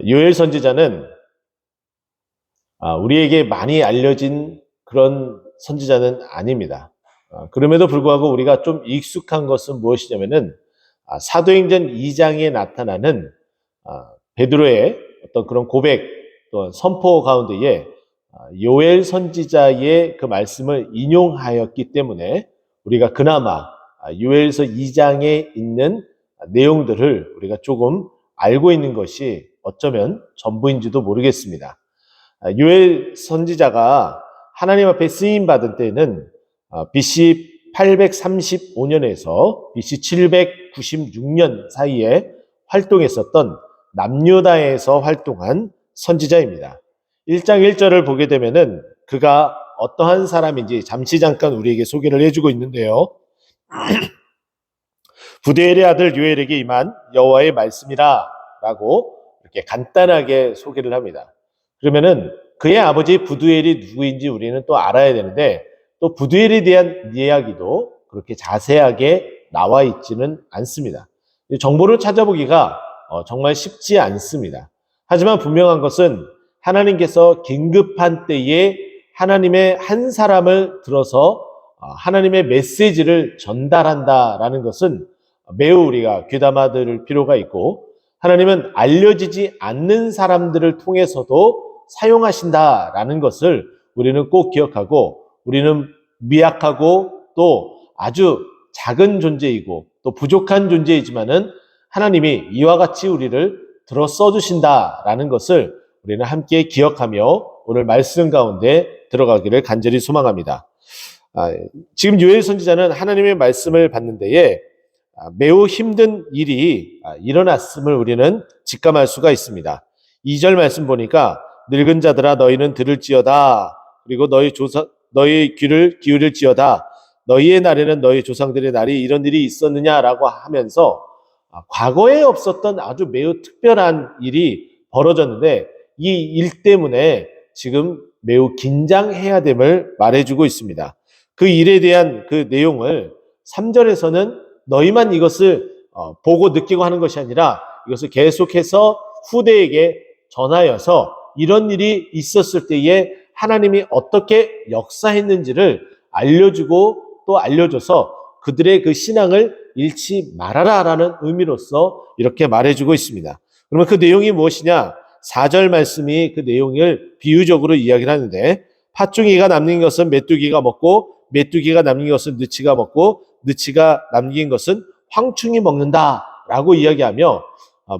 요엘 선지자는 우리에게 많이 알려진 그런 선지자는 아닙니다. 그럼에도 불구하고 우리가 좀 익숙한 것은 무엇이냐면은 사도행전 2장에 나타나는 베드로의 어떤 그런 고백 또 선포 가운데에 요엘 선지자의 그 말씀을 인용하였기 때문에 우리가 그나마 요엘서 2장에 있는 내용들을 우리가 조금 알고 있는 것이 어쩌면 전부인지도 모르겠습니다. 요엘 선지자가 하나님 앞에 쓰임 받은 때는 BC 835년에서 BC 796년 사이에 활동했었던 남유다에서 활동한 선지자입니다. 1장 1절을 보게 되면은 그가 어떠한 사람인지 잠깐 우리에게 소개를 해주고 있는데요. 부드엘의 아들 요엘에게 임한 여호와의 말씀이라 라고 이렇게 간단하게 소개를 합니다. 그러면은 그의 아버지 부두엘이 누구인지 우리는 또 알아야 되는데 또 부두엘에 대한 이야기도 그렇게 자세하게 나와 있지는 않습니다. 정보를 찾아보기가 정말 쉽지 않습니다. 하지만 분명한 것은 하나님께서 긴급한 때에 하나님의 한 사람을 들어서 하나님의 메시지를 전달한다라는 것은 매우 우리가 귀담아 들을 필요가 있고 하나님은 알려지지 않는 사람들을 통해서도 사용하신다라는 것을 우리는 꼭 기억하고 우리는 미약하고 또 아주 작은 존재이고 또 부족한 존재이지만은 하나님이 이와 같이 우리를 들어 써주신다라는 것을 우리는 함께 기억하며 오늘 말씀 가운데 들어가기를 간절히 소망합니다. 지금 요엘 선지자는 하나님의 말씀을 받는 데에 매우 힘든 일이 일어났음을 우리는 직감할 수가 있습니다. 2절 말씀 보니까 늙은 자들아 너희는 들을지어다. 그리고 너희 귀를 기울일지어다. 너희의 날에는 너희 조상들의 날이 이런 일이 있었느냐라고 하면서 과거에 없었던 아주 매우 특별한 일이 벌어졌는데 이 일 때문에 지금 매우 긴장해야 됨을 말해주고 있습니다. 그 일에 대한 그 내용을 3절에서는 너희만 이것을 보고 느끼고 하는 것이 아니라 이것을 계속해서 후대에게 전하여서 이런 일이 있었을 때에 하나님이 어떻게 역사했는지를 알려주고 또 알려줘서 그들의 그 신앙을 잃지 말아라라는 의미로서 이렇게 말해주고 있습니다. 그러면 그 내용이 무엇이냐? 4절 말씀이 그 내용을 비유적으로 이야기를 하는데 팥중이가 남긴 것은 메뚜기가 먹고 메뚜기가 남긴 것은 느치가 먹고 느치가 남긴 것은 황충이 먹는다라고 이야기하며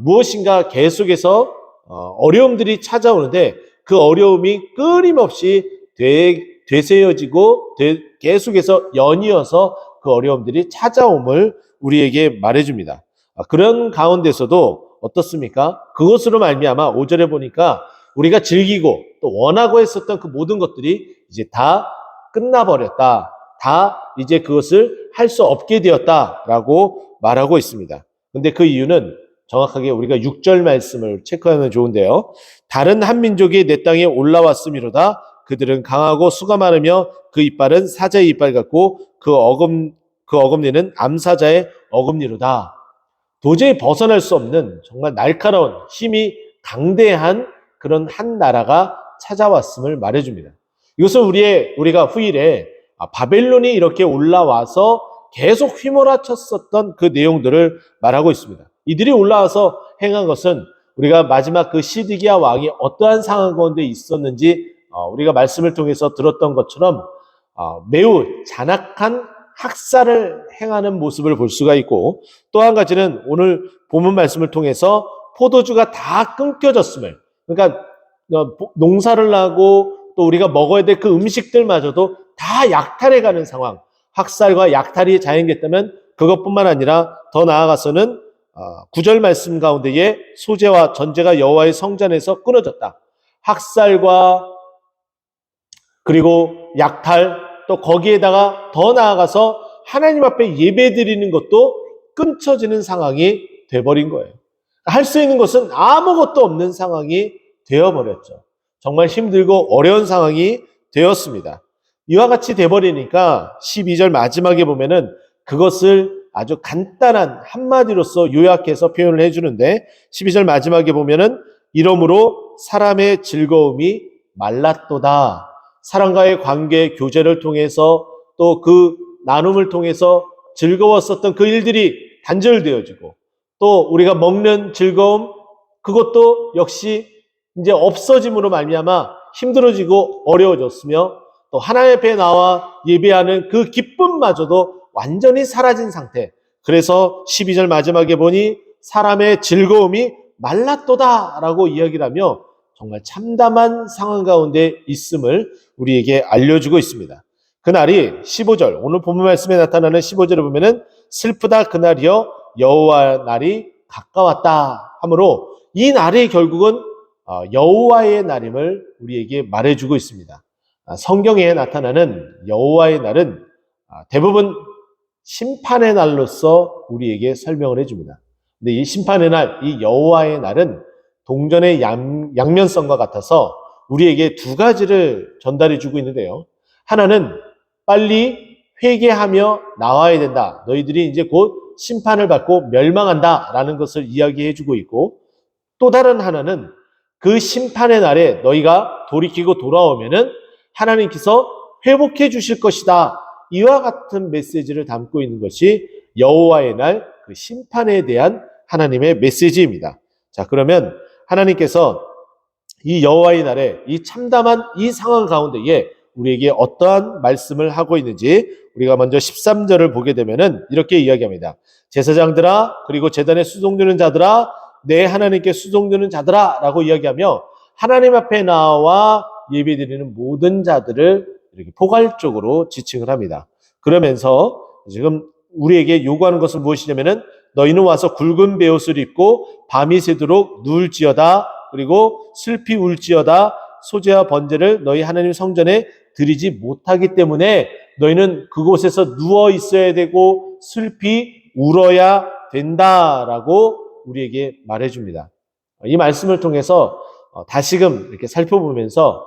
무엇인가 계속해서 어려움들이 찾아오는데 그 어려움이 끊임없이 되새어지고 계속해서 연이어서 그 어려움들이 찾아옴을 우리에게 말해줍니다. 그런 가운데서도 어떻습니까? 그것으로 말미암아 5절에 보니까 우리가 즐기고 또 원하고 했었던 그 모든 것들이 이제 다 끝나버렸다. 다 이제 그것을 할 수 없게 되었다라고 말하고 있습니다. 근데 그 이유는 정확하게 우리가 6절 말씀을 체크하면 좋은데요. 다른 한 민족이 내 땅에 올라왔음이로다. 그들은 강하고 수가 많으며 그 이빨은 사자의 이빨 같고 그 어금니는 암사자의 어금니로다. 도저히 벗어날 수 없는 정말 날카로운 힘이 강대한 그런 한 나라가 찾아왔음을 말해줍니다. 이것은 우리가 후일에 바벨론이 이렇게 올라와서 계속 휘몰아쳤었던 그 내용들을 말하고 있습니다. 이들이 올라와서 행한 것은 우리가 마지막 그 시드기야 왕이 어떠한 상황 가운데 있었는지 우리가 말씀을 통해서 들었던 것처럼 매우 잔악한 학살을 행하는 모습을 볼 수가 있고 또 한 가지는 오늘 본문 말씀을 통해서 포도주가 다 끊겨졌음을 그러니까 농사를 하고 또 우리가 먹어야 될 그 음식들마저도 다 약탈해가는 상황 학살과 약탈이 자행됐다면 그것뿐만 아니라 더 나아가서는 9절 말씀 가운데에 소재와 전제가 여호와의 성전에서 끊어졌다. 학살과 그리고 약탈 또 거기에다가 더 나아가서 하나님 앞에 예배드리는 것도 끊쳐지는 상황이 돼버린 거예요. 할 수 있는 것은 아무것도 없는 상황이 되어버렸죠. 정말 힘들고 어려운 상황이 되었습니다. 이와 같이 돼버리니까 12절 마지막에 보면은 그것을 아주 간단한 한마디로서 요약해서 표현을 해주는데 12절 마지막에 보면은 이러므로 사람의 즐거움이 말랐도다. 사람과의 관계, 교제를 통해서 또 그 나눔을 통해서 즐거웠었던 그 일들이 단절되어지고 또 우리가 먹는 즐거움 그것도 역시 이제 없어짐으로 말미암아 힘들어지고 어려워졌으며 또 하나님 앞에 나와 예배하는 그 기쁨마저도 완전히 사라진 상태. 그래서 12절 마지막에 보니 사람의 즐거움이 말랐도다라고 이야기를 하며 정말 참담한 상황 가운데 있음을 우리에게 알려주고 있습니다. 그날이 15절, 오늘 본문 말씀에 나타나는 15절을 보면은 슬프다 그날이여 여호와 날이 가까웠다 하므로 이 날이 결국은 여호와의 날임을 우리에게 말해주고 있습니다. 성경에 나타나는 여호와의 날은 대부분 심판의 날로서 우리에게 설명을 해줍니다. 근데 이 심판의 날, 이 여호와의 날은 동전의 양면성과 같아서 우리에게 두 가지를 전달해 주고 있는데요. 하나는 빨리 회개하며 나와야 된다. 너희들이 이제 곧 심판을 받고 멸망한다라는 것을 이야기해 주고 있고 또 다른 하나는 그 심판의 날에 너희가 돌이키고 돌아오면은 하나님께서 회복해 주실 것이다. 이와 같은 메시지를 담고 있는 것이 여호와의 날 그 심판에 대한 하나님의 메시지입니다. 자, 그러면 하나님께서 이 여호와의 날에 이 참담한 이 상황 가운데에 우리에게 어떠한 말씀을 하고 있는지 우리가 먼저 13절을 보게 되면은 이렇게 이야기합니다. 제사장들아 그리고 제단에 수송드는 자들아 내 하나님께 수송드는 자들아 라고 이야기하며 하나님 앞에 나와 예배드리는 모든 자들을 이렇게 포괄적으로 지칭을 합니다. 그러면서 지금 우리에게 요구하는 것은 무엇이냐면은 너희는 와서 굵은 베옷을 입고 밤이 새도록 누울지어다 그리고 슬피 울지어다 소제와 번제를 너희 하나님 성전에 드리지 못하기 때문에 너희는 그곳에서 누워 있어야 되고 슬피 울어야 된다라고 우리에게 말해줍니다. 이 말씀을 통해서 다시금 이렇게 살펴보면서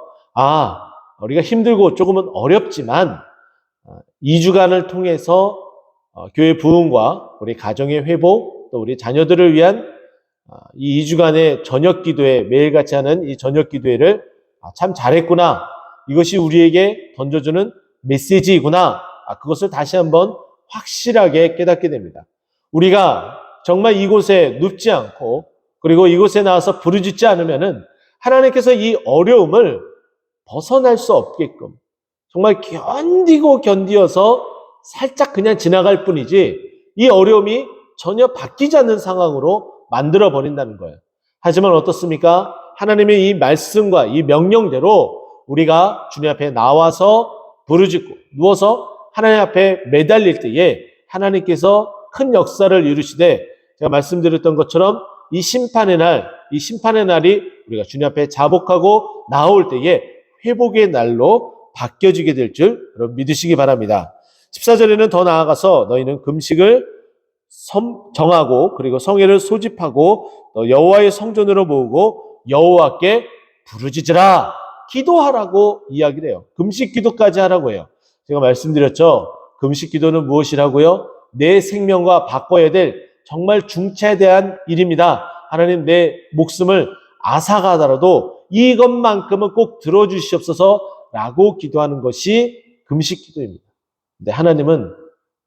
우리가 힘들고 조금은 어렵지만 2주간을 통해서 교회 부흥과 우리 가정의 회복 또 우리 자녀들을 위한 이 2주간의 저녁 기도회 매일같이 하는 이 저녁 기도회를 참 잘했구나. 이것이 우리에게 던져주는 메시지이구나. 그것을 다시 한번 확실하게 깨닫게 됩니다. 우리가 정말 이곳에 눕지 않고 그리고 이곳에 나와서 부르짖지 않으면은 하나님께서 이 어려움을 벗어날 수 없게끔 정말 견디어서 살짝 그냥 지나갈 뿐이지 이 어려움이 전혀 바뀌지 않는 상황으로 만들어 버린다는 거예요. 하지만 어떻습니까? 하나님의 이 말씀과 이 명령대로 우리가 주님 앞에 나와서 부르짖고 누워서 하나님 앞에 매달릴 때에 하나님께서 큰 역사를 이루시되 제가 말씀드렸던 것처럼 이 심판의 날이 우리가 주님 앞에 자복하고 나올 때에 회복의 날로 바뀌어지게 될 줄 여러분 믿으시기 바랍니다. 14절에는 더 나아가서 너희는 금식을 정하고 그리고 성회를 소집하고 여호와의 성전으로 모으고 여호와께 부르짖으라 기도하라고 이야기를 해요. 금식 기도까지 하라고 해요. 제가 말씀드렸죠. 금식 기도는 무엇이라고요? 내 생명과 바꿔야 될 정말 중차대한 일입니다. 하나님 내 목숨을 앗아가더라도 이것만큼은 꼭 들어주시옵소서 라고 기도하는 것이 금식 기도입니다. 근데 하나님은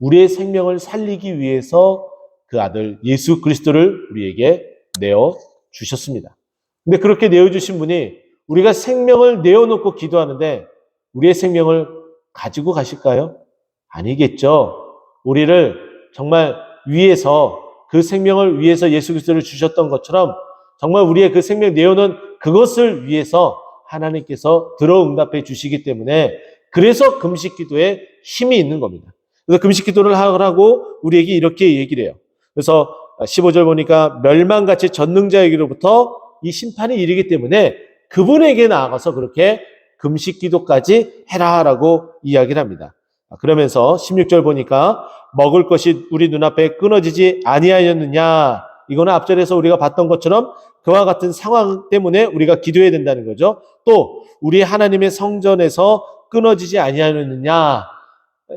우리의 생명을 살리기 위해서 그 아들 예수 그리스도를 우리에게 내어 주셨습니다. 근데 그렇게 내어주신 분이 우리가 생명을 내어놓고 기도하는데 우리의 생명을 가지고 가실까요? 아니겠죠. 우리를 정말 위해서 그 생명을 위해서 예수 그리스도를 주셨던 것처럼 정말 우리의 그 생명 내어놓은 그것을 위해서 하나님께서 들어응답해 주시기 때문에 그래서 금식 기도에 힘이 있는 겁니다. 그래서 금식 기도를 하라고 우리에게 이렇게 얘기를 해요. 그래서 15절 보니까 멸망같이 전능자에게로부터 이 심판이 이르기 때문에 그분에게 나아가서 그렇게 금식 기도까지 해라라고 이야기를 합니다. 그러면서 16절 보니까 먹을 것이 우리 눈앞에 끊어지지 아니하였느냐. 이거는 앞절에서 우리가 봤던 것처럼 그와 같은 상황 때문에 우리가 기도해야 된다는 거죠. 또 우리 하나님의 성전에서 끊어지지 아니하였느냐.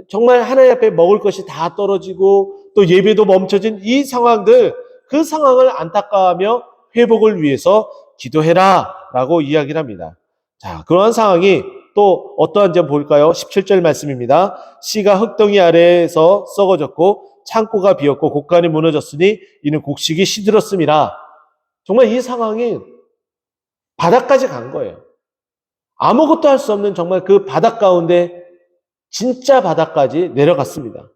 정말 하나님 앞에 먹을 것이 다 떨어지고 또 예배도 멈춰진 이 상황들 그 상황을 안타까워하며 회복을 위해서 기도해라 라고 이야기를 합니다. 자, 그러한 상황이 또 어떠한지 한번 볼까요? 17절 말씀입니다. 씨가 흙덩이 아래에서 썩어졌고 창고가 비었고 곡간이 무너졌으니 이는 곡식이 시들었음이라. 정말 이 상황이 바닥까지 간 거예요. 아무것도 할 수 없는 정말 그 바닥 가운데 진짜 바닥까지 내려갔습니다.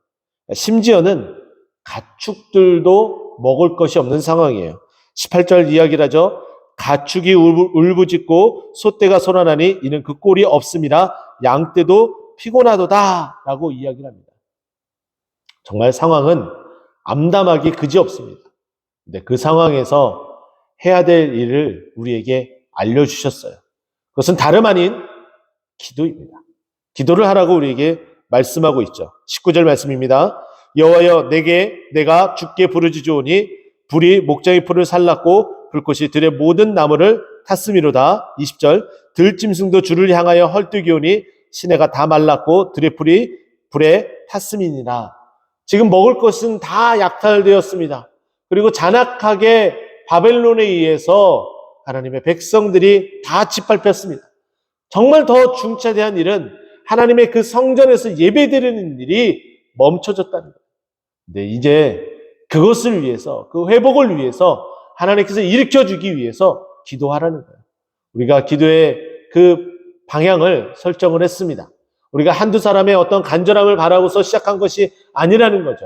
심지어는 가축들도 먹을 것이 없는 상황이에요. 18절 이야기를 하죠. 가축이 울부짖고 소떼가 소란하니 이는 그 꼴이 없음이라. 양떼도 피곤하도다 라고 이야기를 합니다. 정말 상황은 암담하기 그지없습니다. 근데 그 상황에서 해야 될 일을 우리에게 알려주셨어요. 그것은 다름 아닌 기도입니다. 기도를 하라고 우리에게 말씀하고 있죠. 19절 말씀입니다. 여호와여 내가 주께 부르짖으오니 불이 목장의 풀을 살랐고 불꽃이 들의 모든 나무를 탔음이로다. 20절 들짐승도 주를 향하여 헐뜯기오니 시내가 다 말랐고 들의 풀이 불에 탔음이니라. 지금 먹을 것은 다 약탈되었습니다. 그리고 잔악하게 바벨론에 의해서 하나님의 백성들이 다 짓밟혔습니다. 정말 더 중차대한 일은 하나님의 그 성전에서 예배드리는 일이 멈춰졌다는 거예요. 근데 이제 그것을 위해서, 그 회복을 위해서 하나님께서 일으켜주기 위해서 기도하라는 거예요. 우리가 기도의 그 방향을 설정을 했습니다. 우리가 한두 사람의 어떤 간절함을 바라고서 시작한 것이 아니라는 거죠.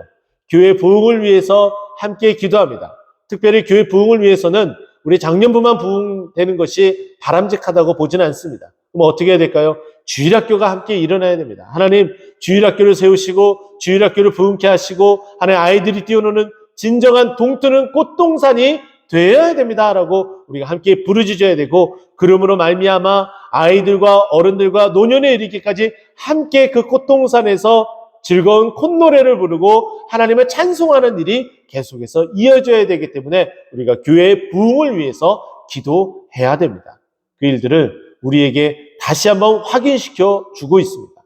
교회 부흥을 위해서 함께 기도합니다. 특별히 교회 부흥을 위해서는 우리 장년부만 부흥되는 것이 바람직하다고 보지는 않습니다. 그럼 어떻게 해야 될까요? 주일학교가 함께 일어나야 됩니다. 하나님 주일학교를 세우시고 주일학교를 부흥케 하시고 하나님 아이들이 뛰어노는 진정한 동트는 꽃동산이 되어야 됩니다라고 우리가 함께 부르짖어야 되고, 그러므로 말미암아 아이들과 어른들과 노년에 이르기까지 함께 그 꽃동산에서 즐거운 콧노래를 부르고 하나님을 찬송하는 일이 계속해서 이어져야 되기 때문에 우리가 교회의 부흥을 위해서 기도해야 됩니다. 그 일들을 우리에게 다시 한번 확인시켜 주고 있습니다.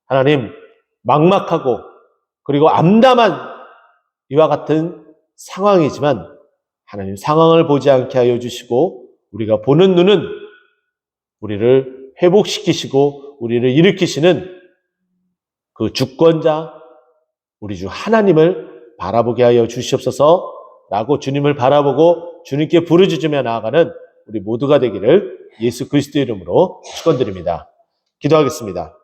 하나님, 막막하고 그리고 암담한 이와 같은 상황이지만 하나님 상황을 보지 않게 하여 주시고 우리가 보는 눈은 우리를 회복시키시고 우리를 일으키시는 그 주권자 우리 주 하나님을 바라보게 하여 주시옵소서라고 주님을 바라보고 주님께 부르짖으며 나아가는 우리 모두가 되기를 예수 그리스도의 이름으로 축원드립니다. 기도하겠습니다.